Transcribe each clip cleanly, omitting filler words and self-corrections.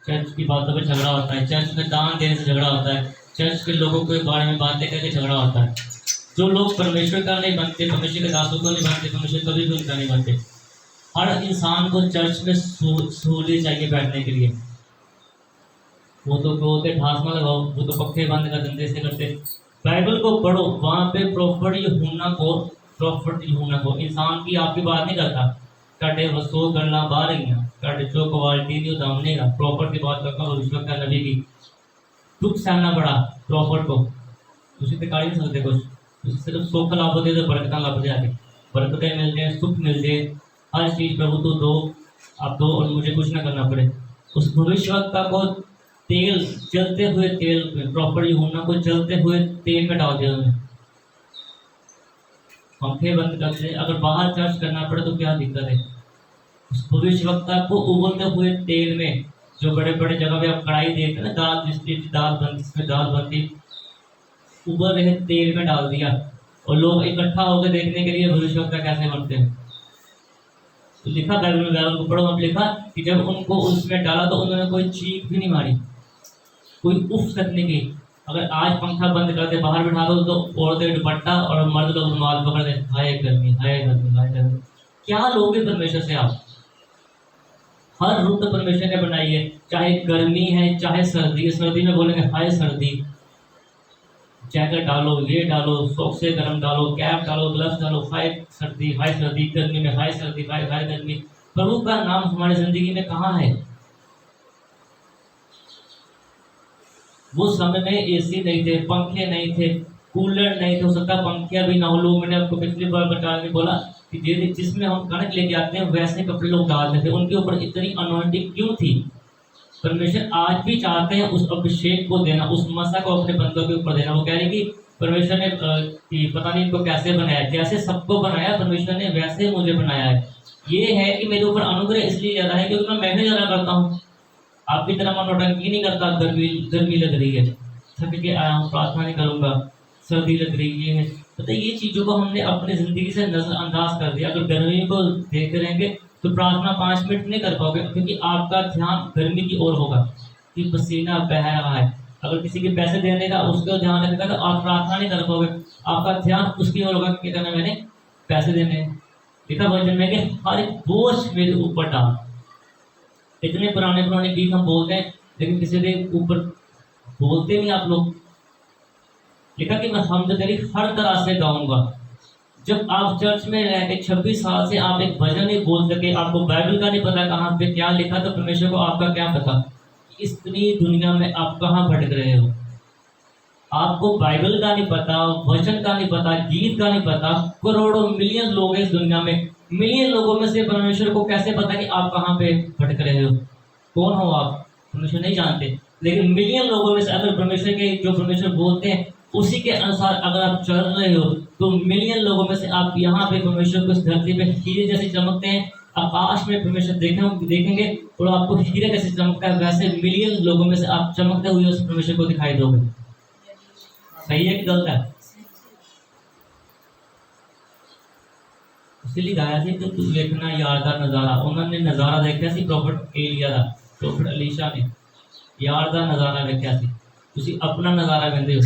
Church की बातों पर झगड़ा होता है, चर्च में दान देने से झगड़ा होता है, चर्च के लोगों के बारे में बातें करके झगड़ा होता है। जो लोग परमेश्वर का नहीं बनते, परमेश्वर के दासों को नहीं बनते, परमेश्वर कभी भी उनका नहीं बनते। हर इंसान को चर्च में सहूलियत चाहिए बैठने के लिए। वो तो बोलते ढास ना लगाओ, वो तो पक्के बंद कर देते, ऐसे करते। बाइबल को पढ़ो, वहां पे प्रॉफिट यूहन्ना को इंसान की आपकी बात नहीं करता। काटे वसो गल्ला बाहर ही काटे जो क्वालिटी दी दामने का प्रॉफिट की बात करता हूँ, विश्व का नबी की दुख सहना पड़ा प्रॉफिट को, उसी पे काट नहीं सकते कुछ। उसे सिर्फ सुख लाभ दे तो बरकत लाभ जाके बरकतें मिल जाए, सुख मिल जाए, हर चीज प्रभु तो दो, आप दो और मुझे कुछ ना करना पड़े। उस भविष्यवक्ता को तेल, जलते हुए तेल में, प्रॉपर यूहन्ना को जलते हुए तेल में डाल दिया उन्होंने, पंखे बंद कर दिए। अगर बाहर चर्च करना पड़े तो क्या दिक्कत है। उस भविष्यवक्ता को उबलते हुए तेल में, जो बड़े बड़े जगह पे आप कढ़ाई देखते हैं ना, दाल बनती, इसमें दाल बनती, उबल रहे तेल में डाल दिया और लोग इकट्ठा होकर देखने के लिए भविष्यवक्ता कैसे बनते हैं। तो लिखा बाइबल में, बाइबल को पढ़ो, अब लिखा कि जब उनको उसमें डाला तो उन्होंने कोई चीख भी नहीं मारी, कोई उफ तक नहीं की। अगर आज पंखा बंद कर दे, बाहर बिठा दो, तो औरतें दुपट्टा और मर्द लोग रुमाल पकड़ दे, हाय गर्मी, हाय गर्मी, हाय गर्मी। क्या लोगे परमेश्वर से आप। हर रुत परमेश्वर ने बनाई है, चाहे गर्मी है चाहे सर्दी है। सर्दी में बोलेंगे हाय सर्दी, जैकेट डालो, ये डालो, सॉक्से गर्म डालो, कैप डालो, ग्लव्स डालो, हाय सर्दी, हाय सर्दी। गर्मी में हाय सर्दी, हाय हाय गर्मी। प्रभु का नाम हमारी जिंदगी में कहाँ है। वो समय में एसी नहीं थे, पंखे नहीं थे, कूलर नहीं थे, हो सकता पंखे भी ना हो। लोग, मैंने आपको पिछली बार बता के बोला कि जिसमें हम कणक लेके आते हैं वैसे कपड़े लोग डालते थे। उनके ऊपर इतनी अनॉइंटिंग क्यों थी। परमेश्वर आज भी चाहते हैं उस अभिषेक को देना, उस मसा को अपने बंदों के ऊपर देना। वो कह रहे कि परमेश्वर ने कि पता नहीं इनको कैसे बनाया, जैसे सबको बनाया परमेश्वर ने वैसे मुझे बनाया है। ये है कि मेरे ऊपर अनुग्रह इसलिए ज्यादा है क्योंकि मैं मेहनत ज्यादा करता हूँ। आपकी तरह मैं नौटंकी नहीं करता। गर्मी गर्मी लग रही है, थक के आया हूँ, प्रार्थना नहीं करूंगा, सर्दी लग रही है, पता ये चीजों को हमने अपनी जिंदगी से नजरअंदाज कर दिया। अगर गर्मी को देखते रहेंगे तो प्रार्थना 5 मिनट नहीं कर पाओगे, क्योंकि आपका ध्यान गर्मी की ओर होगा कि पसीना बह रहा है। अगर किसी के पैसे देने का उसका ध्यान रखेगा तो आप प्रार्थना नहीं कर पाओगे, आपका ध्यान उसकी ओर होगा कि कहना मैंने पैसे देने हैं। लिखा वचन में कि हर एक बोझ मेरे ऊपर डाल। इतने पुराने पुराने गीत हम बोलते हैं लेकिन किसी के ऊपर बोलते नहीं आप लोग। लिखा कि मैं हमद तेरी हर तरह से गाऊंगा। जब आप चर्च में रह के 26 साल से आप एक भजन नहीं बोल सके, आपको बाइबल का नहीं पता कहाँ पे क्या लिखा, तो परमेश्वर को आपका क्या पता इतनी दुनिया में आप कहाँ भटक रहे हो। आपको बाइबल का नहीं पता, वचन का नहीं पता, गीत का नहीं पता। करोड़ों मिलियन लोग हैं इस दुनिया में, मिलियन लोगों में से परमेश्वर को कैसे पता कि आप कहाँ पे भटक रहे हो, कौन हो आप, परमेश्वर नहीं जानते। लेकिन मिलियन लोगों में से अगर परमेश्वर के जो परमेश्वर बोलते हैं उसी के अनुसार अगर आप चल रहे हो, तो मिलियन लोगों में से आप यहाँ पे परमेश्वर को इस धरती पे हीरे जैसे चमकते हैं। आकाश में परमेश्वर देखेंगे और आपको हीरे जैसे चमकता है, वैसे मिलियन लोगों में से आप चमकते हुए उस परमेश्वर को दिखाई दोगे। सही है कि गलत है। इसलिए गाया ਸੀ कि तू देखना यार का नजारा। उन्होंने नजारा देखा सी प्रॉफिट एलिया का, प्रॉफिट अलीशा ने यार का नजारा देखा सी। तुसी अपना नजारा कहते हो।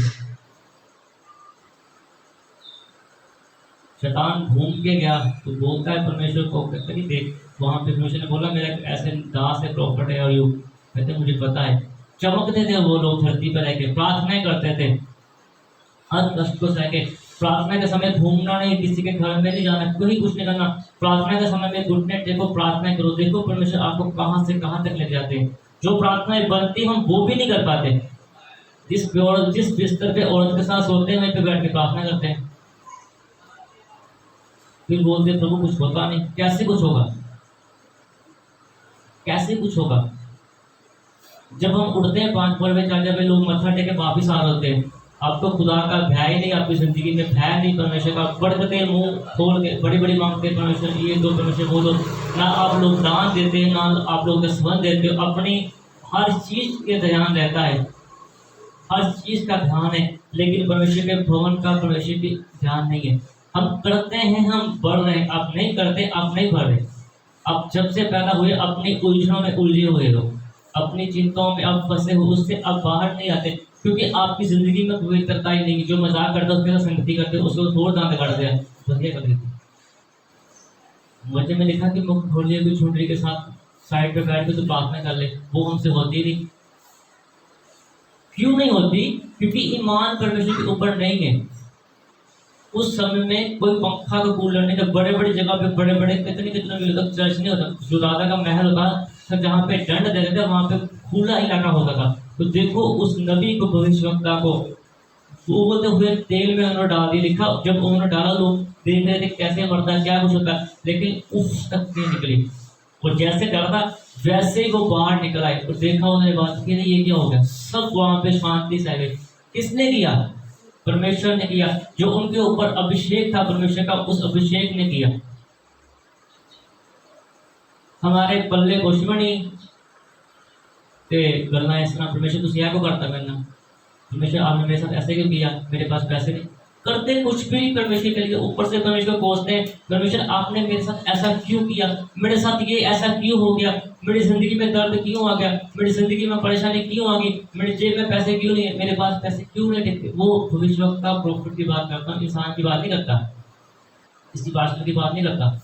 शैतान घूम के गया तो बोलता है परमेश्वर को, कहते नहीं देख वहां पे परमेश्वर ने बोला मेरा ऐसे दास है प्रॉफिट है, और यू कहते मुझे पता है। चमकते थे वो लोग धरती पर रह के, प्रार्थनाएं करते थे हर कष्ट को सह के। प्रार्थना के समय घूमना नहीं, किसी के घर में नहीं जाना, कोई कुछ नहीं करना। प्रार्थना के समय में घुटने टेको, प्रार्थना करो, देखो परमेश्वर आपको कहां से कहां तक ले जाते हैं। जो प्रार्थनाएं बनती हम वो भी नहीं कर पाते। जिस बिस्तर पे औरत के साथ सोते हैं वहीं पे बैठ के प्रार्थना करते हैं, फिर बोलते प्रभु कुछ होता नहीं। कैसे कुछ होगा, कैसे कुछ होगा। जब हम उठते हैं 5 बजे 4 बजे लोग मत्था टेके वापिस आ रहे होते हैं। आपको खुदा का भय ही नहीं, आपकी जिंदगी में भय नहीं परमेश्वर का। बढ़ते मुंह खोल के बड़ी बड़ी मांगते परमेश्वर ये दो, परमेश्वर वो दो। ना आप लोग दान देते हैं, ना आप लोग दसवन देते हो। अपनी हर चीज के ध्यान रहता है, हर चीज का ध्यान है, लेकिन परमेश्वर के भवन का परमेश्वर की ध्यान नहीं है। हम करते हैं, हम बढ़ रहे हैं, आप नहीं करते, आप नहीं बढ़ रहे। आप जब से पैदा हुए अपनी उलझनों में उलझे हुए हो, अपनी चिंताओं में आप फंसे हो, उससे आप बाहर नहीं आते, क्योंकि आपकी जिंदगी में पवित्रता ही नहीं। जो मजाक करता है उसके साथ संगति करते, उसको थोड़ा दांत काट दिया बढ़िया कर देती। मुझे में लिखा कि मुख खोल लिए कोई छुंडरी के साथ साइड पे बैठ के तो प्रार्थना कर ले, वो हमसे होती नहीं। क्यों नहीं होती? क्योंकि ईमान परमेश्वर के ऊपर नहीं है। उस समय में कोई पंखा का कूलर नहीं था, बड़े बड़े जगह पे बड़े बड़े कितने कितने मिले तक चर्च नहीं होता, जो राजा का महल होता था जहाँ पे दंड देते थे वहां पे खुला इलाका होता था। तो देखो उस नबी को, भविष्यवक्ता को, वो बोलते हुए तेल में उन्होंने डाल दिया। लिखा जब उन्होंने डाला लोग देख रहे थे कैसे मरता है, क्या कुछ होता है, लेकिन उफ तक नहीं निकली। और जैसे डरा था वैसे ही वो बाहर निकल आए और देखा उन्होंने बात की, ये क्या हो गया, सब वहां पे शांति से आ गए। किसने किया? परमेश्वर ने किया। जो उनके ऊपर अभिषेक था परमेश्वर का, उस अभिषेक ने किया। हमारे पल्ले कुछ भी नहीं ते गलना इस तरह परमेश्वर तुम यह को करता करना, परमेश्वर आपने मेरे साथ ऐसे क्यों किया, मेरे पास पैसे नहीं, करते कुछ भी नहीं परमेश्वर के लिए। ऊपर से परमेश्वर को कोसते हैं, परमेश्वर आपने मेरे साथ ऐसा क्यों किया, मेरे साथ ये ऐसा क्यों हो गया, मेरी जिंदगी में दर्द क्यों आ गया, मेरी जिंदगी में परेशानी क्यों आ गई, मेरे जेब में पैसे क्यों नहीं है, मेरे पास पैसे क्यों नहीं टिकते। वो भविष्यवक्ता प्रॉफिट की बात करता हूँ, इंसान की बात नहीं करता, इसकी पास्टर की बात नहीं करता।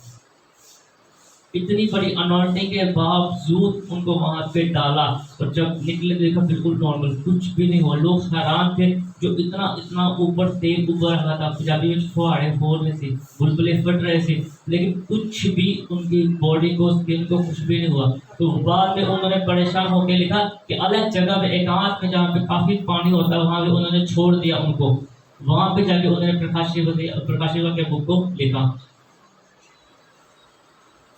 इतनी बड़ी अनॉइंटिंग के बावजूद उनको वहां पे डाला और जब निकले देखा बिल्कुल नॉर्मल, कुछ भी नहीं हुआ। लोग हैरान थे, जो इतना इतना ऊपर तेल उबर रहा था, पंजाबी में फुहाड़े फोड़ रहे थे, बुलबुले फट रहे थे, लेकिन कुछ भी उनकी बॉडी को, स्किन को कुछ भी नहीं हुआ। तो बाद में उन्होंने परेशान होकर लिखा कि अलग जगह में एकांत में जहाँ पे काफी पानी होता है वहां पे उन्होंने छोड़ दिया उनको, वहां पे जाके उन्होंने प्रकाशित के बुक को लिखा।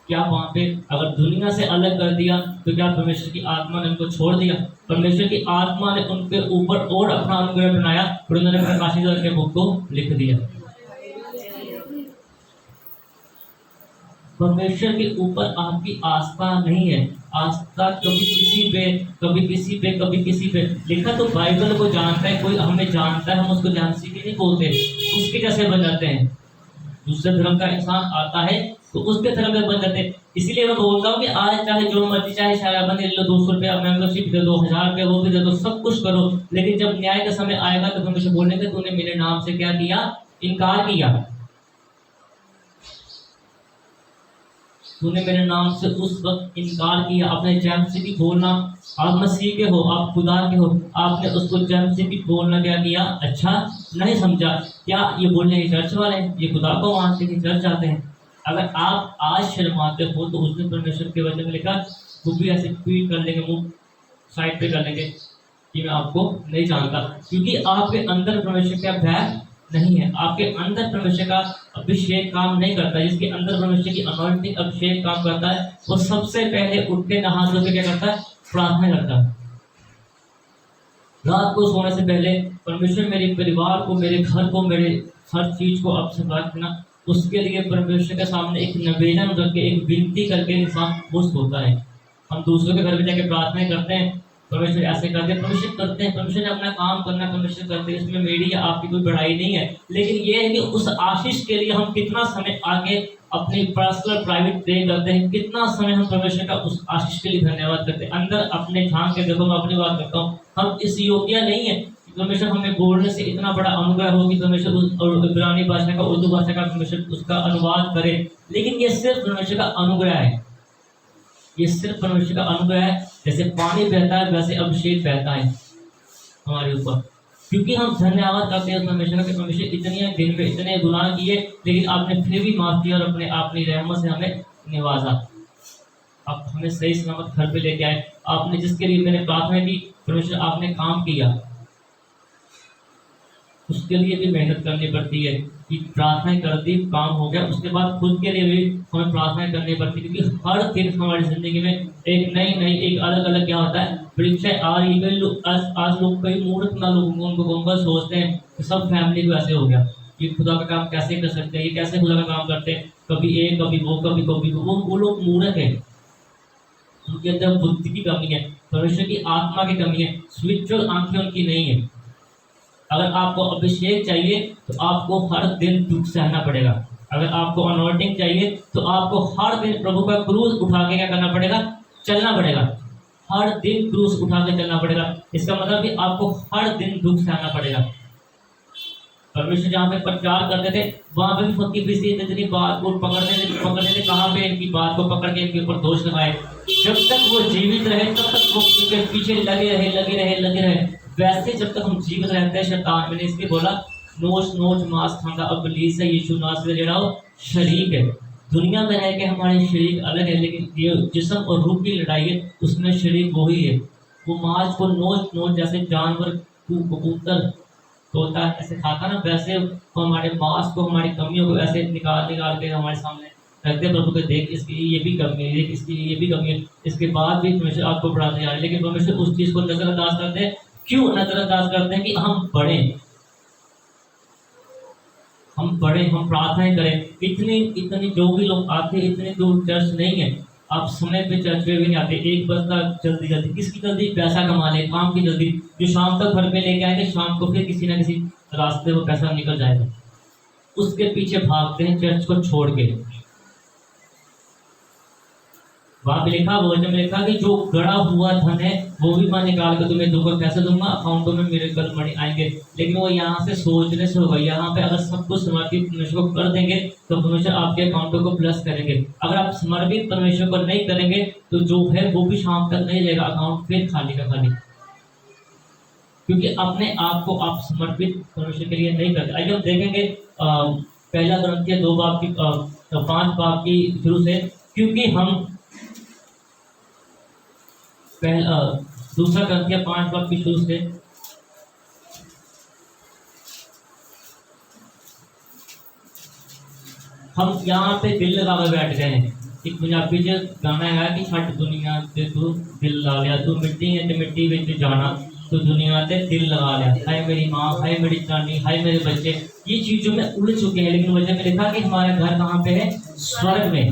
क्या वहां पे अगर दुनिया से अलग कर दिया तो क्या परमेश्वर की आत्मा ने उनको छोड़ दिया? परमेश्वर की आत्मा ने उनके ऊपर और अपना अनुग्रह बनाया और उन्होंने प्रकाशित के बुक को लिख दिया। परमेश्वर के ऊपर आपकी आस्था नहीं है, आस्था कभी किसी पे, कभी किसी पे, कभी किसी पे। लिखा तो बाइबल को जानता है, कोई हमें जानता है, हम उसको जानसी के नहीं बोलते, उसके कैसे बन जाते हैं। दूसरे धर्म का इंसान आता है तो उसके धर्म में बन जाते हैं। इसीलिए मैं बोलता हूँ कि आज चाहे जो मर्जी, चाहे शराबन ले लो, 200 रुपया मेंबरशिप दे दो, 1000 रुपया वो भी दे दो, सब कुछ करो, लेकिन जब न्याय का समय आएगा तो हमेशा बोलेंगे तूने मेरे नाम से क्या किया, इनकार किया, तूने मेरे नाम से उस वक्त इनकार किया। अपने जैम से भी बोलना, आप मसीह के हो, आप खुदा के हो, आपने उसको जैम से भी बोलना क्या किया, अच्छा नहीं समझा। क्या ये बोलने के चर्च वाले हैं, ये खुदा को मानते कि चर्च आते हैं। अगर आप आज शर्माते हो तो उसने परमेश्वर के वचन में लिखा वो भी ऐसे ट्वीट कर लेंगे, मुंह साइड पे कर लेंगे कि मैं आपको नहीं जानता, क्योंकि आपके अंदर परमेश्वर का भय नहीं है, आपके अंदर परमेश्वर का अभिषेक काम नहीं करता। जिसके अंदर परमेश्वर की अनॉइंटिंग अभिषेक काम करता है वो सबसे पहले उठ के नहा धो के क्या करता है, प्रार्थना करता है। रात को सोने से पहले परमेश्वर मेरे परिवार को, मेरे घर को, मेरे हर चीज को अब संभाल रखना, उसके लिए परमेश्वर के सामने एक निवेदन रख के, एक विनती करके इंसान खुश होता है। हम दूसरों के घर में जाके प्रार्थना करते हैं, परमेश्वर ऐसे करते हैं, परमेश्वर करते हैं, परमेश्वर ने अपना काम करना, परमेश्वर करते हैं, इसमें मेरी या आपकी कोई बढ़ाई नहीं है। लेकिन ये है कि उस आशीष के लिए हम कितना समय आगे अपनी पर्सनल प्राइवेट प्रे करते हैं, कितना समय हम परमेश्वर का उस आशीष के लिए धन्यवाद करते हैं। अंदर अपने झांक के देखो, मैं अपनी बात करता हूँ, हम इस योग्य नहीं है परमेश्वर हमें बोलने से इतना बड़ा अनुग्रह हो कि परमेश्वर उस इब्रानी भाषा का, उर्दू भाषा का परमेश्वर उसका अनुवाद करे, लेकिन ये सिर्फ परमेश्वर का अनुग्रह है, ये सिर्फ परमेश्वर का अनुग्रह है। जैसे पानी बहता है वैसे अभिषेक बहता है हमारे ऊपर, क्योंकि हम धन्यवाद करते हैं परमेश्वर के, परमेश्वर इतने दिन में इतने गुनाह किए लेकिन आपने फिर भी माफ किया और अपनी रहमत से हमें निवाजा, आप हमें सही सलामत घर पे लेके आए। आपने जिसके लिए मैंने प्रार्थना की परमेश्वर आपने काम किया, उसके लिए भी मेहनत करनी पड़ती है कि प्रार्थना कर दी काम हो गया, उसके बाद खुद के लिए भी हमें प्रार्थना करनी पड़ती है, क्योंकि हर दिन हमारी जिंदगी में एक नई एक अलग अलग क्या होता है, परीक्षाएं आ रही है। आज लोग कई मूर्ख ना लोगों उनको गोंगा सोचते हैं कि सब फैमिली को ऐसे हो गया, ये खुदा का काम कैसे कर सकते हैं, ये कैसे खुदा का काम करते हैं, कभी एक कभी वो कभी कभी वो लोग मूर्ख है, उनके अंदर बुद्धि की कमी है, परमेश्वर की आत्मा की कमी है, स्पिरिचुअल आंखें उनकी नहीं है। अगर आपको अभिषेक चाहिए तो आपको हर दिन दुख सहना पड़ेगा, अगर आपको अनॉइंटिंग चाहिए तो आपको हर दिन प्रभु का क्रूस उठा के क्या करना पड़ेगा, चलना पड़ेगा। हर दिन क्रूस उठा के चलना पड़ेगा। इसका मतलब कि आपको हर दिन दुख सहना पड़ेगा। परमेश्वर जहाँ पे प्रचार करते थे वहां पे भी फकीर फरीसी इतनी बात को पकड़ने थे कहाँ पे इनकी बात को पकड़ के इनके ऊपर दोष लगाए। जब तक वो जीवित रहे तब तक वो उनके पीछे लगे रहे। वैसे जब तक हम जीवित रहते हैं शैतान मैंने इसलिए बोला नोच मांस खाता अबलीस है यीशु नासरी जड़ा शरीक है। दुनिया में रह के हमारे शरीर अलग है लेकिन ये जिस्म और रूह की लड़ाई है उसमें शरीर वही है। वो मांस को नोच जैसे जानवर कबूतर तोता ऐसे खाता ना वैसे वो हमारे मांस को हमारी कमियों को ऐसे निकाल के हमारे सामने रखते प्रभु के देख इसकी ये भी कमी है देख इसकी ये भी कमी है। इसके बाद भी परमेश्वर आपको बढ़ाते जा रहे हैं लेकिन परमेश्वर उस चीज को नजरअंदाज करते हैं। क्यों नजरअंदाज करते हैं कि हम पढ़े हम प्रार्थनाएं करें। इतनी जो भी लोग आते हैं इतने दूर चर्च नहीं है। आप समय पे चर्च में भी नहीं आते। एक बजता जल्दी किसकी जल्दी पैसा कमा ले काम की जल्दी जो शाम तक घर पे लेके आएंगे शाम को फिर किसी ना किसी रास्ते वो पैसा निकल जाएगा उसके पीछे भागते हैं चर्च को छोड़ के। वहां पे लिखा वचन में लिखा कि जो गड़ा हुआ धन है वो भी मैं निकाल के तुम्हें दूंगा। कैसे दूंगा अकाउंटों में मेरे कल मणि आएंगे। लेकिन वो यहाँ से सोचने से होगा। यहाँ पे अगर सब कुछ समर्पित परमेश्वर को कर देंगे तो परमेश्वर आपके अकाउंटों को ब्लेस करेंगे। अगर आप समर्पित परमेश्वर को नहीं करेंगे तो जो है वो भी शाम तक नहीं रहेगा अकाउंट फिर खाली का खाली। क्योंकि अपने आप को आप समर्पित परमेश्वर के लिए नहीं करते। आइए हम देखेंगे पहला कुरिन्थियों 2 बाब की 5 बाब की शुरू से। क्योंकि हम दूसरा कुरिन्थियों 5 बाब की शुरू से हम यहाँ पे दिल लगा कर बैठ गए हैं। एक पंजाबी च गाना है कि छट दुनिया ते तू दिल ला लिया तू मिट्टी है ते मिट्टी विच जाना तो दुनिया ते दिल लगा लिया। हाय मेरी माँ हाय मेरी जनानी हाय मेरे बच्चे ये चीजों में उलझ चुके हैं। लेकिन वजह में लिखा कि हमारा घर कहाँ पे है स्वर्ग में।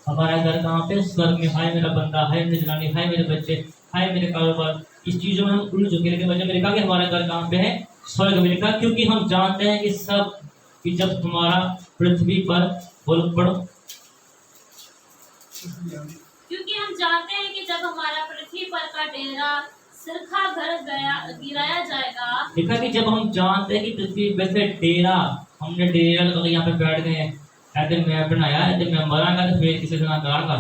हमारा घर कहाँ पे स्वर्ग में। हाय मेरा बंदा हाय मेरी जनानी हाय मेरे बच्चे हाय मेरे कारोबार इस चीजों में हम उलझ चुके हैं। लेकिन वजह में लिखा कि हमारा घर कहाँ पे है स्वर्ग में। लिखा क्योंकि हम जानते हैं कि जब तुम्हारा पृथ्वी पर पढ़ो क्योंकि हम जानते हैं कि जब हमारा पृथ्वी पर का डेरा सिरखा गिराया जाएगा। लिखा कि जब हम जानते हैं कि पृथ्वी पे से डेरा हमने डेरा लगा यहाँ पे बैठ गए हैं। ऐसे मैं बनाया ऐसे मैं मरांगा तो फिर किसी तरह करांगा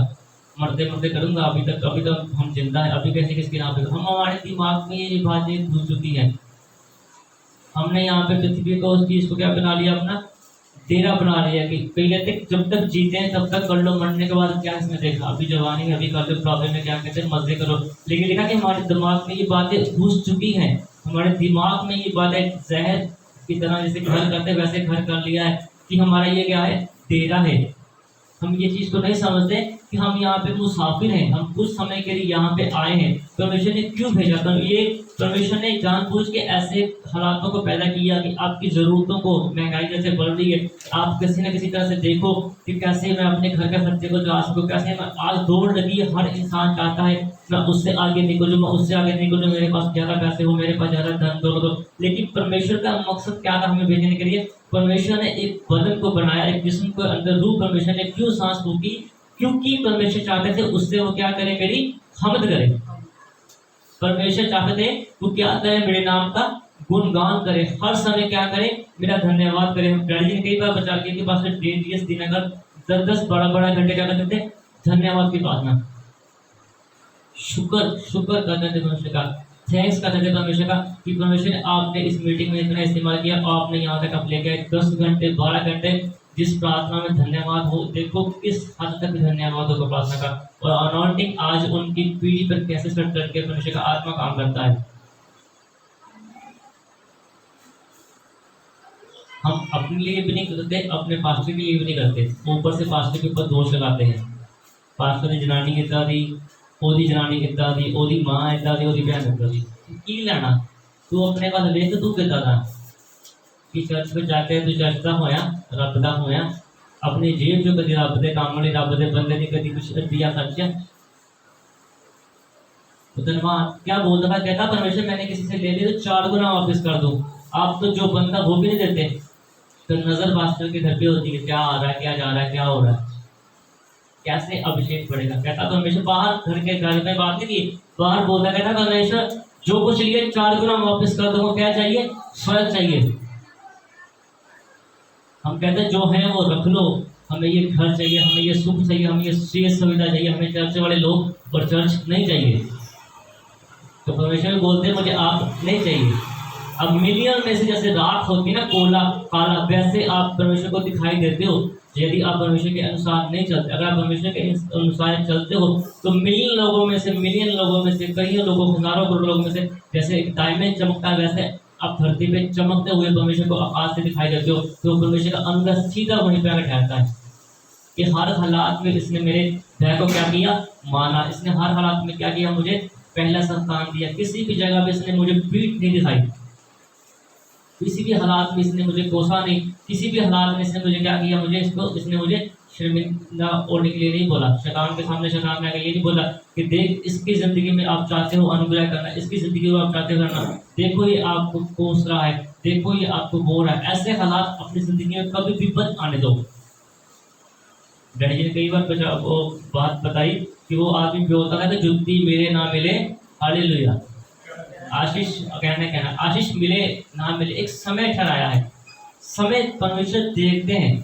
मरते करूंगा। अभी तक हम जिंदा है अभी कैसे किसके नाम पे हम हमारे दिमाग में ये बातें घुस चुकी है। हमने यहाँ पे पृथ्वी को उस चीज को क्या बना लिया अपना डेरा बना लिया कि कई कहते जब तक जीते हैं तब तक कर लो मरने के बाद क्या इसमें देखा अभी जवानी है अभी कर लो प्रॉब्लम में क्या कहते हैं मजे करो। लेकिन लिखा कि हमारे दिमाग में ये बातें घुस चुकी हैं। हमारे दिमाग में ये बातें जहर की तरह जैसे घर करते वैसे घर कर लिया है कि हमारा ये क्या है डेरा है। हम ये चीज को नहीं समझते कि हम यहाँ पे मुसाफिर हैं। हम कुछ समय के लिए यहाँ पे आए हैं। परमेश्वर ने क्यों भेजा परमेश्वर ने जानबूझ के ऐसे हालातों को पैदा किया कि आपकी जरूरतों को महंगाई जैसे बढ़ रही है आप किसी न किसी तरह से देखो कि कैसे मैं अपने घर के खर्चे को चला सकूँ। कैसे मैं आज दौड़ लगी है हर इंसान चाहता है मैं उससे आगे निकलूँ मैं उससे आगे निकलूँ मेरे पास ज्यादा पैसे हो मेरे पास ज्यादा धन दौलत हो। लेकिन परमेश्वर का मकसद क्या था हमें भेजने के लिए। परमेश्वर ने एक बदन को बनाया एक जिस्म को अंदर रूह परमेश्वर ने क्यों सांस फूकी क्योंकि परमेश्वर चाहते थे उससे वो क्या करे मेरी हमद करे। परमेश्वर चाहते थे वो क्या करे मेरे नाम का गुणगान करे हर समय क्या करे मेरा धन्यवाद करे। डैडी जी ने कई बार बचा के पास डेढ़ दिन अगर 10-12 घंटे क्या करते थे धन्यवाद की प्रार्थना शुक्र करते थे परमेश्वर का थैंक्स करते थे परमेश्वर का कि परमेश्वर ने आपने इस मीटिंग में इतना इस्तेमाल किया आपने यहाँ तक आप लेके आए 10 घंटे 12 घंटे जिस प्रार्थना में धन्यवाद हो देखो किस हद तक धन्यवाद होगा प्रार्थना का। और अनॉइंटिंग आज उनकी पीढ़ी पर कैसे सेट करके परमेश्वर का आत्मा काम करता है। हम अपने लिए भी नहीं करते अपने पास्टर के लिए भी नहीं करते ऊपर से पास्टर के ऊपर दोष लगाते हैं। पास्टर ने जनानी इतना दी ओदी जनानी कितना दी ओदी मां इतना दी ओदी बहन इतना दी की लेना तू अपने पास ले तो तू कितना था कि चर्च में जाके तू चर्च का होया रब का होया अपनी जेब जो कभी रब के काम वाले रब के बंदे ने कभी कुछ दिया खर्चा तो धनवान क्या बोलता था कहता परमेश्वर मैंने किसी से ले लिया तो 4 गुना वापस कर दूं। आप तो जो बंदा वो भी नहीं देते तो नजर पास्टर के घर पे होती है क्या आ रहा है क्या जा रहा है क्या हो रहा है। कैसे अभिषेक बढ़ेगा। कहता परमेश्वर बाहर घर के घर में बात नहीं की, बाहर बोलता कहता परमेश्वर जो कुछ लिए 4 गुना वापस कर दो। क्या चाहिए? स्वर्ग चाहिए। हम कहते हैं जो है वो रख लो, हमें ये घर चाहिए, हमें ये सुख चाहिए, हमें ये सुविधा चाहिए, हमें चर्च वाले लोग और चर्च नहीं चाहिए। तो परमेश्वर बोलते हैं मुझे आप नहीं चाहिए। अब मिलियन में से जैसे राख होती है ना, कोला काला, वैसे आप परमेश्वर को दिखाई देते हो यदि आप परमेश्वर के अनुसार नहीं चलते। अगर आप परमेश्वर के अनुसार चलते हो तो मिलियन लोगों में से कईयों लोगों, हजारों करोड़ लोगों में से जैसे एक डायमंड चमकता है वैसे आप धरती पे चमकते हुए परमेश्वर को आकाश से दिखाई देते हो। तो परमेश्वर का अंदर सीधा वहीं पे आकर ठहरता है कि हर हालात में इसने मेरे भय को क्या किया? माना। इसने हर हालात में क्या किया? मुझे पहला संतान दिया। किसी भी जगह पे इसने मुझे पीठ नहीं दिखाई, किसी भी हालात में इसने मुझे कोसा नहीं, किसी भी हालात में इसने मुझे क्या किया? इसने मुझे शर्मिंदा होने के लिए नहीं बोला। शैतान के सामने शैतान ने ये नहीं बोला कि देख इसकी जिंदगी में आप चाहते हो अनुग्रह करना, इसकी जिंदगी में आप चाहते हो करना, देखो ये आपको कोस रहा है, देखो ये आपको बोल रहा है। ऐसे हालात अपनी जिंदगी में कभी भी मत आने दो। डैडी जी ने कई बार वो बात बताई कि वो आदमी बोलता था कि जुत्ती मेरे ना मिले, हालेलुया, आशीष कहना आशीष मिले ना मिले, एक समय ठहराया है। समय परमेश्वर देखते हैं,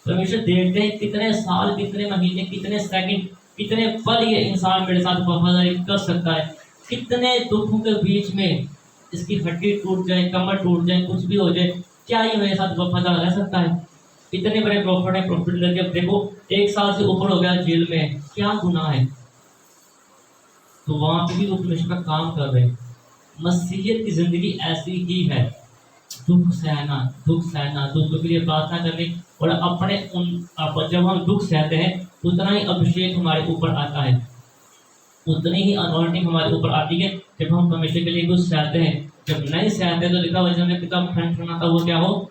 परमेश्वर देखते हैं कितने साल, कितने महीने, कितने सेकंड, कितने पल ये इंसान मेरे साथ वफादारी कर सकता है। कितने दुखों के बीच में इसकी हड्डी टूट जाए, कमर टूट जाए, कुछ भी हो जाए, क्या ये मेरे साथ वफादार रह सकता है? इतने बड़े प्रॉफिट है, प्रॉफिट लगे, अब देखो 1 साल से ऊपर हो गया जेल में, क्या गुनाह है? तो वहां पे भी वो परमेश्वर का काम कर रहे हैं। मसीहियत की जिंदगी ऐसी ही है, दुख सहना, दूसरों के लिए प्रार्थना करनी, और अपने जब हम दुख सहते हैं उतना ही अभिषेक हमारे ऊपर आता है, उतनी ही अनॉइंटिंग हमारे ऊपर आती है जब हम परमेश्वर के लिए कुछ सहते हैं। जब नहीं सहते तो लिखा वचन में किताब ठंड था, वो क्या हो?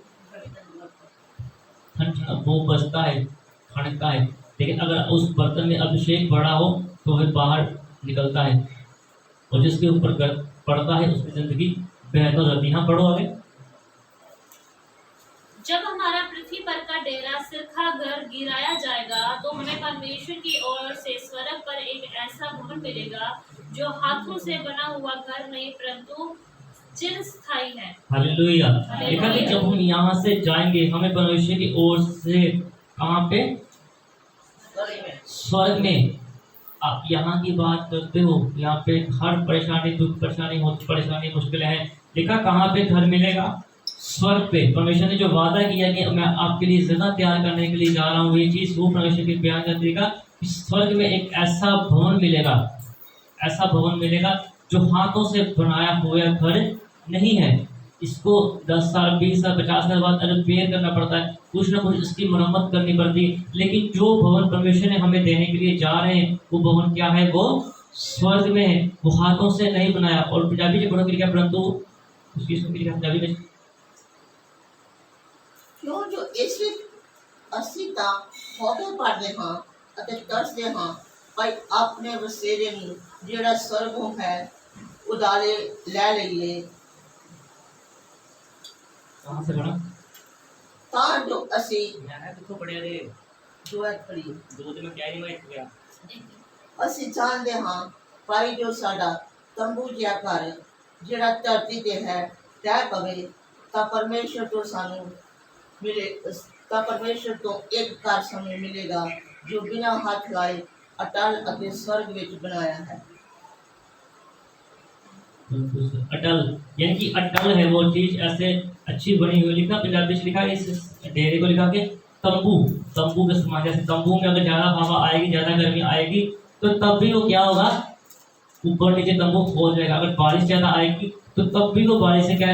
वो बचता है, खड़कता है। लेकिन अगर उस बर्तन में अभिषेक बड़ा हो तो वह बाहर निकलता है, और जिसके ऊपर पड़ता है उसकी जिंदगी बेहतर रहती है। हाँ, पढ़ो आगे। जब हमारा पृथ्वी पर का डेरा सिरखा घर गिराया जाएगा तो हमें परमेश्वर की ओर से स्वर्ग पर एक ऐसा भवन मिलेगा जो हाथों से बना हुआ घर नहीं परंतु चिरस्थायी है। हालेलुया। देखा कि जब हम यहाँ से जाएंगे हमें परमेश्वर की ओर से कहाँ पे? स्वर्ग में। आप यहाँ की बात करते हो, यहाँ पे हर परेशानी, दुख परेशानी मुश्किलें हैं, लिखा कहाँ पे घर मिलेगा? स्वर्ग पे। परमेश्वर ने जो वादा किया कि मैं आपके लिए जगह तैयार करने के लिए जा रहा हूँ, ये चीज वो परमेश्वर की बयान कर देगा। स्वर्ग में एक ऐसा भवन मिलेगा, ऐसा भवन मिलेगा जो हाथों से बनाया हुआ घर नहीं है। इसको 10 साल, 20 साल, 50 साल बाद रिपेयर करना पड़ता है, कुछ ना कुछ इसकी मरम्मत करनी पड़ती है। लेकिन जो भवन परमेश्वर ने हमें देने के लिए जा रहे हैं वो भवन क्या है? वो स्वर्ग में है, वो हाथों से नहीं बनाया। और पंजाबी जो पढ़ो क्या, परंतु उस चीज को पंजाबी में क्यों जो इसे ਅਸੀਂ ਤਾਂ ਹੋਦੇ ਪੜਦੇ ਹਾਂ ਅਤੇ ਤਰਸਦੇ ਹਾਂ ਭਾਈ ਆਪਣੇ ਵਸੇਰੇ ਨੂੰ ਜਿਹੜਾ ਸਰਗੋਂ ਹੈ ਉਦਾਰੇ ਲੈ ਲਈਏ। कहाँ से पढ़ा? ਤਾਂ ਜੋ ਅਸੀਂ कितों पढ़े रे? ਦੁਆਤ ਪੜੀ 2 दिन में क्या ही मैं गया। ਅਸੀਂ ਜਾਣਦੇ ਹਾਂ ਭਾਈ ਜੋ ਸਾਡਾ ਤੰਬੂ ਜਿਹਾ ਘਰ ਜਿਹੜਾ ਧਰਤੀ ਤੇ ਹੈ ਤੈ ਪਵੇ ਤਾਂ ਪਰਮੇਸ਼ਰ ਤੋਂ ਸਾਨੂੰ मिले, ਤਾਂ ਪਰਮੇਸ਼ਰ ਤੋਂ ਇੱਕ ਘਰ ਸਾਨੂੰ ਮਿਲੇਗਾ ਜੋ ਬਿਨਾਂ ਹੱਥ ਲਾਏ ਅਟਲ ਅਤੇ स्वर्ग ਵਿੱਚ ਬਣਾਇਆ ਹੈ। अटल यानी कि अटल है वो चीज, ऐसे अच्छी बनी हुई। लिखा पंजाबी से लिखा इस डेरे को लिखा के तंबू, तंबू के समान। जैसे तंबू में अगर ज्यादा हवा आएगी, ज्यादा गर्मी आएगी तो तब भी वो क्या होगा? ऊपर नीचे तंबू हो जाएगा। अगर बारिश ज्यादा आएगी तो तब भी वो बारिश से क्या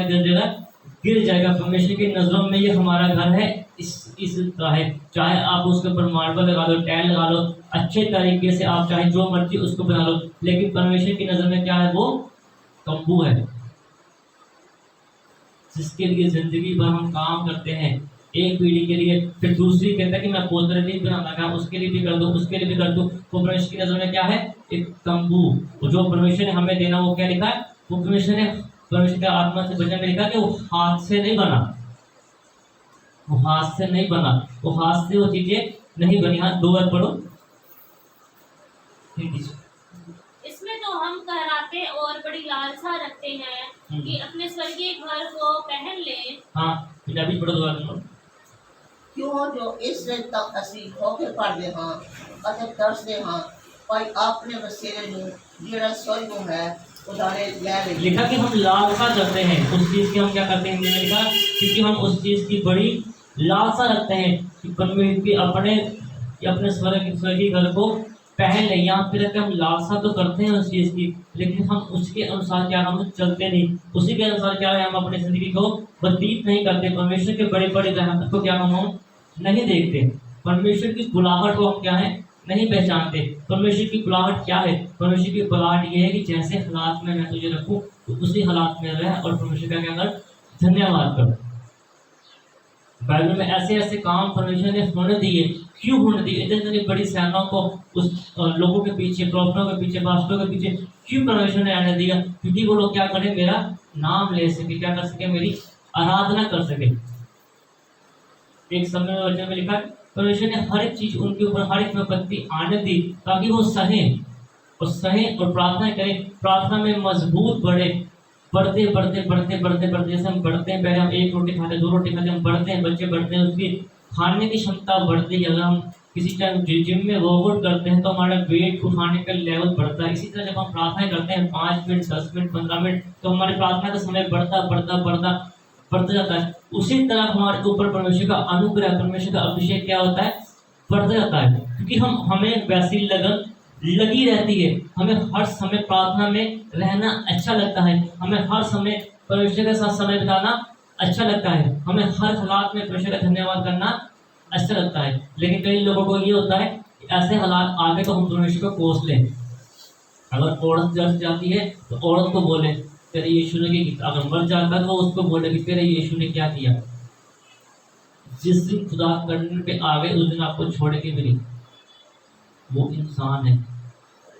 गिर जाएगा। परमेश्वर की नजरों में ये हमारा घर है, इस तरह है। चाहे आप उसके ऊपर मार्बल लगा लो, टाइल लगा लो, अच्छे तरीके से आप चाहे जो मर्जी उसको बना लो, लेकिन परमेश्वर की नजर में क्या है? वो तंबू है जिसके लिए जिंदगी भर हम काम करते हैं, एक पीढ़ी के लिए, फिर दूसरी कहता है कि मैं पोतरे नहीं बनाना काम, उसके लिए भी कर दो, उसके लिए भी कर दो। वो परमेश्वर की नजर में क्या है? एक तंबू। जो परमेश्वर ने हमें देना वो क्या लिखा है? वो परमेश्वर के आत्मा से वचन में लिखा कि वो हाथ से नहीं बना, वो हाथ से नहीं बना, वो हाथ से वो चीजें नहीं बनी। हाँ, 2 बार पढ़ो। हिंदी से। इसमें तो हम कहराते और बड़ी लालसा रखते हैं कि अपने स्वर्गीय घर को पहन लें। हाँ, पंजाबी पढ़ो दोबारा सुनो। क्यों जो इससे तक ਅਸੀਂ ਹੋਕੇ ਪੜਦੇ ਹਾਂ ਅਤੇ ਤਰਸਦੇ ਹਾਂ ਭਾਈ ਆਪਣੇ ਵਸੇਰੇ ਨੂੰ ਜਿਹੜਾ ਸਵਰਗੋਂ ਹੈ ਉਦਾਰੇ ਲੈ ਲਈਏ। लिखा कि हम लालसा करते हैं उस चीज की, हम क्या करते हैं, हिंदी में लिखा क्योंकि हम उस चीज की बड़ी लालसा रखते हैं कि परमेश्वर की अपने स्वर्गीय घर को पहन ले। यहाँ पे रहते हम लालसा तो करते हैं उस चीज की, लेकिन हम उसके अनुसार क्या, हम चलते नहीं, उसी के अनुसार क्या है, हम अपनी जिंदगी को व्यतीत नहीं करते। परमेश्वर के बड़े बड़े रहमत को क्या हम नहीं देखते, परमेश्वर की बुलाहट को हम क्या है नहीं पहचानते। परमेश्वर की बुलाहट क्या है? परमेश्वर की बुलाहट ये है कि जैसे हालात में मैं तुझे रखूं तो उसी हालात में रह और परमेश्वर का क्या कर, धन्यवाद कर। बाइबल में ऐसे ऐसे काम परमेश्वर ने होने दिए। क्यों होने दिए? इतनी बड़ी सेनाओं को उस लोगों के पीछे, प्रॉफिटों के पीछे, पास्टरों के पीछे क्यों परमेश्वर ने आने दिया? क्योंकि वो लोग क्या करें, मेरा नाम ले सके, क्या कर सके, मेरी आराधना कर सके। एक समय में वचन में लिखा परमेश्वर ने हर एक चीज उनके ऊपर, हर एक विपत्ति आने दी ताकि वो सहें और प्रार्थना करें, प्रार्थना में मजबूत बढ़े, बढ़ते बढ़ते बढ़ते बढ़ते बढ़ते जैसे हम बढ़ते हैं, पहले हम एक रोटी खाते, दो रोटी खाते, हम बढ़ते हैं, बच्चे बढ़ते हैं, उसकी खाने की क्षमता बढ़ती है। अगर हम किसी टाइम जिम में वर्कआउट करते हैं तो हमारा वेट उठाने का लेवल बढ़ता है। इसी तरह जब हम प्रार्थना करते हैं 5 मिनट, 10 मिनट, 15 मिनट, तो हमारी प्रार्थना का समय बढ़ता बढ़ता बढ़ता बढ़ता जाता है। उसी तरह हमारे ऊपर परमेश्वर का अनुग्रह, परमेश्वर का अभिषेक क्या होता है, बढ़ता जाता है, क्योंकि हमें वैसी लगन लगी रहती है। हमें हर समय प्रार्थना में रहना अच्छा लगता है, हमें हर समय परमेश्वर के साथ समय बिताना अच्छा लगता है, हमें हर हालात में परमेश्वर का धन्यवाद करना अच्छा लगता है। लेकिन कई लोगों को ये होता है कि ऐसे हालात आगे तो हम परमेश्वर को कोस लें। अगर औरत जल जाती है तो औरत को बोले तेरे यीशु ने क्या, अगर मर जाता है तो उसको बोले कि तेरे यीशु ने क्या किया। जिस दिन खुदा करने पे आवे उस दिन आपको छोड़ेंगे भी नहीं। वो इंसान है,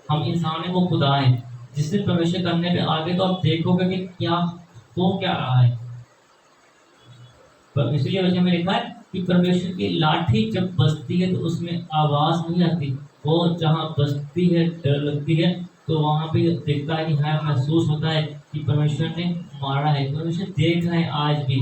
हम इंसान है, वो खुदा है। जिस दिन परमेश्वर करने पे आगे तो आप देखोगे कि क्या हो क्या रहा है। पर इसलिए वचन में लिखा है कि परमेश्वर की लाठी जब बजती है तो उसमें आवाज नहीं आती, वो जहाँ बजती है, डर लगती है, तो वहां पे दिखता है कि हाँ, महसूस होता है कि परमेश्वर ने मारा है। परमेश्वर देख रहे हैं आज भी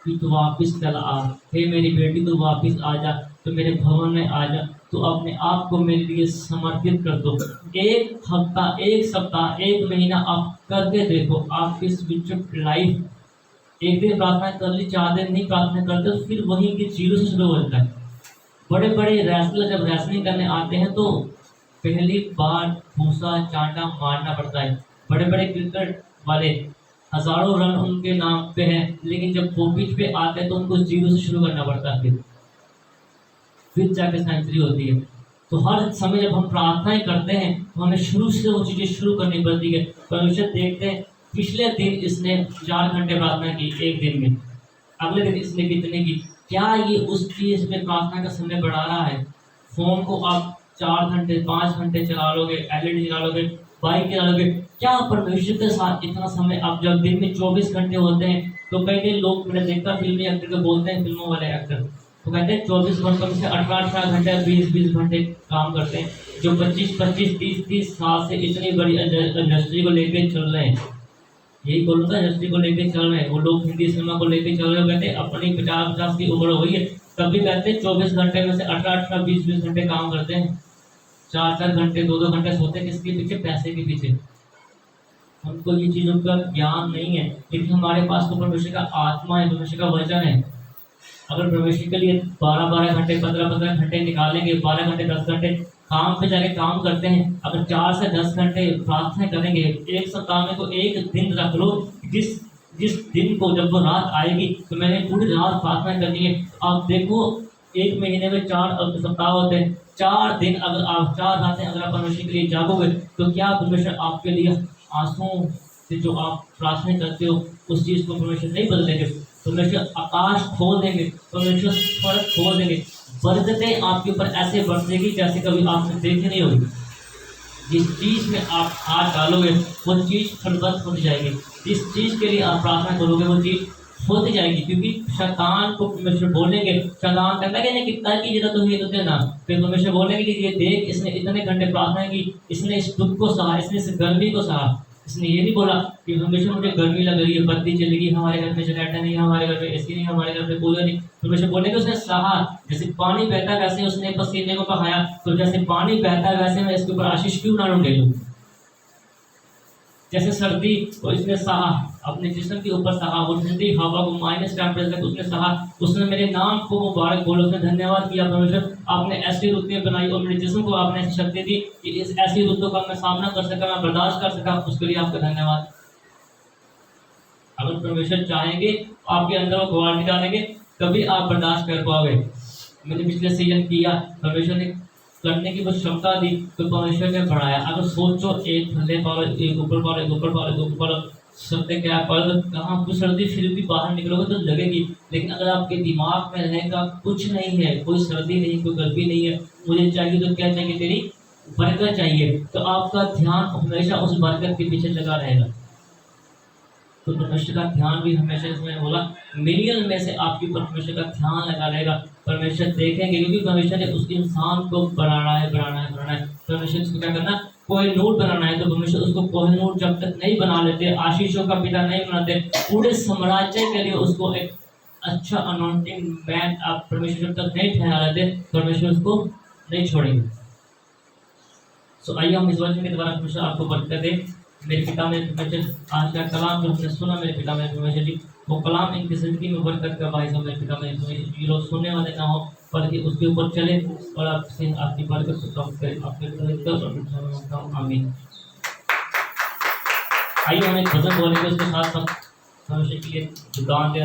कि तू वापिस चला आ, हे मेरी बेटी तू वापिस आ जा, तो मेरे भवन में आ जा, तो अपने आप को मेरे लिए समर्पित कर दो। एक हफ्ता, एक सप्ताह, एक महीना आप करके देखो, आप इस लाइफ एक दिन प्रार्थना कर ली, 4 दिन नहीं प्रार्थना करते तो फिर वहीं की जीरो से शुरू हो जाता है। बड़े बड़े रेसलर जब रेसलिंग करने आते हैं तो पहली बार भूसा चांटा मारना पड़ता है। बड़े बड़े क्रिकेट वाले हजारों रन उनके नाम पे हैं, लेकिन जब वो पिच पे आते हैं तो उनको जीरो से शुरू करना पड़ता है, फिर जाके सेंचुरी होती है। तो हर समय जब हम प्रार्थनाएं करते हैं तो हमें शुरू से वो चीजें शुरू करनी पड़ती है। परमेश्वर देखते हैं पिछले दिन इसने 4 घंटे प्रार्थना की एक दिन में, अगले दिन इसने कितने की, क्या ये उस चीज में प्रार्थना का समय बढ़ा रहा है। फोन को आप 4 घंटे 5 घंटे चला लोगे, एलईडी चला लोगे, बाइक चला लोगे, क्या परमेश्वर के साथ इतना समय आप जब दिन में 24 घंटे होते हैं तो कई कई लोग मैंने देखा फिल्मी एक्टर को बोलते हैं, फिल्मों वाले एक्टर तो कहते हैं 24 घंटों में से 18 घंटे 20 घंटे काम करते हैं। जो 25 30 साल से इतनी बड़ी इंडस्ट्री को लेकर चल रहे हैं, यही बोलूँगा, इंडस्ट्री को लेकर चल रहे हैं वो लोग, हिंदी सिनेमा को लेकर चल रहे हैं, कहते हैं अपनी 50 की उम्र हो गई है तब भी कहते हैं 24 घंटे में से 18 20 घंटे काम करते हैं, 4 घंटे 2 घंटे सोते हैं। किसके पीछे? पैसे के पीछे। हमको ये चीज़ों का ज्ञान नहीं है, लेकिन हमारे पास तो परमेश्वर का आत्मा है, परमेश्वर का वचन है। अगर परमेश्वर के लिए 12 घंटे 15 घंटे निकालेंगे, 12 घंटे 10 घंटे काम पे जाके काम करते हैं, अगर 4 से 10 घंटे प्रार्थना करेंगे, एक सप्ताह में तो एक दिन रख लो, जिस दिन को जब वो रात आएगी तो मैंने पूरी रात प्रार्थना करनी है। आप देखो 1 महीने में 4 सप्ताह होते हैं, 4 दिन अगर आप 4 रातें अगर आप परमेश्वर के लिए जागोगे तो क्या परमेश्वर आपके लिए आंसुओं से जो आप प्रार्थना करते हो उस चीज़ को परमेश्वर नहीं बदलेंगे। परमेश्वर आकाश खोल देंगे, परमेश्वर स्वर्ग खोल देंगे, बरकतें आपके ऊपर ऐसे बरसेगी जैसे कभी आपने देखी नहीं होगी। जिस चीज़ में आप हाथ डालोगे वो चीज़ फलवत हो जाएगी, जिस चीज़ के लिए आप प्रार्थना करोगे वो चीज़ होती जाएगी, क्योंकि शैतान को परमेश्वर बोलेंगे, शैतान कहता है कि नहीं कितना की जरा तो ये तो देना, फिर परमेश्वर बोलेंगे कि ये देख इसने इतने घंटे प्रार्थना की, इसने इस दुख को सहा, इसने इस गर्मी को सहा। इसने ये नहीं बोला कि हमेशा मुझे गर्मी लग रही है, बत्ती चलेगी, हमारे घर में जनरेटर नहीं, हमारे घर में एसी नहीं, हमारे घर में कूलर नहीं। परमेश्वर बोलेंगे उसने सहा, जैसे पानी बहता है वैसे उसने पसीने को बहाया, तो जैसे पानी बहता है वैसे मैं इसके ऊपर आशीष क्यों ना ढूंढे लूँ। जैसे सर्दी को इसने सहा, अपने जिस्म के ऊपर सहा, वो ठंडी हवा को माइनस टेम्परेचर तक उसने सहा, उसने मेरे नाम को मुबारक बोला, उसने धन्यवाद किया परमेश्वर आपने ऐसी रुतें बनाई और मेरे जिस्म को आपने ऐसी शक्ति दी कि इस ऐसी रुतों का मैं सामना कर सका, मैं बर्दाश्त कर सका, उसके लिए आपका धन्यवाद। अगर परमेश्वर चाहेंगे आपके अंदर वो क्वालिटी डालेंगे तभी आप बर्दाश्त कर पाओगे। मैंने पिछले सीजन किया, परमेश्वर ने करने की वो क्षमता दी तो परमेश्वर ने बढ़ाया। अगर सोचो एक थल्ले पालो, एक ऊपर पालो, एक ऊपर पालो, एक ऊपर पालो, सर्दी क्या पालो, तो कहाँ कुछ सर्दी फिर भी बाहर निकलोगे तो लगेगी। लेकिन अगर आपके दिमाग में रहेगा कुछ नहीं है, कोई सर्दी नहीं, कोई गर्मी नहीं है, मुझे चाहिए तो क्या चाहिए, तेरी बरकत चाहिए, तो आपका ध्यान हमेशा उस बरकत के पीछे लगा रहेगा। तो परमेश्वर का ध्यान भी हमेशा, इसमें बोला मिलियन में से आपके ऊपर परमेश्वर का ध्यान लगा रहेगा। परमेश्वर देखेंगे क्योंकि परमेश्वर ने उस इंसान को बनाना है। परमेश्वर इसको क्या करना, कोहिनूर बनाना है, तो परमेश्वर उसको कोहिनूर जब तक नहीं बना लेते, आशीषों का पिता नहीं बनाते, पूरे साम्राज्य के लिए उसको एक अच्छा अनॉइंटिंग मैन आप परमेश्वर तक नहीं ठहरा लेते, परमेश्वर उसको नहीं छोड़ेंगे। सो आइए हम इस वचन के द्वारा परमेश्वर आपको बरकत दे। मेरे पिता में परमेश्वर आज का कलाम जो हमने सुना, मेरे पिता में परमेश्वर जी वो कलाम इनकी जिंदगी में बरकत का बाइस हो। मेरे पिता में परमेश्वर जी लोग सुनने वाले ना हो बल्कि उसके ऊपर चले और आपसे आपकी बरकत को प्राप्त करें। आपके आमीन। आइए हम एक भजन बोलेंगे, उसके साथ साथ परमेश्वर के लिए दुकान दे।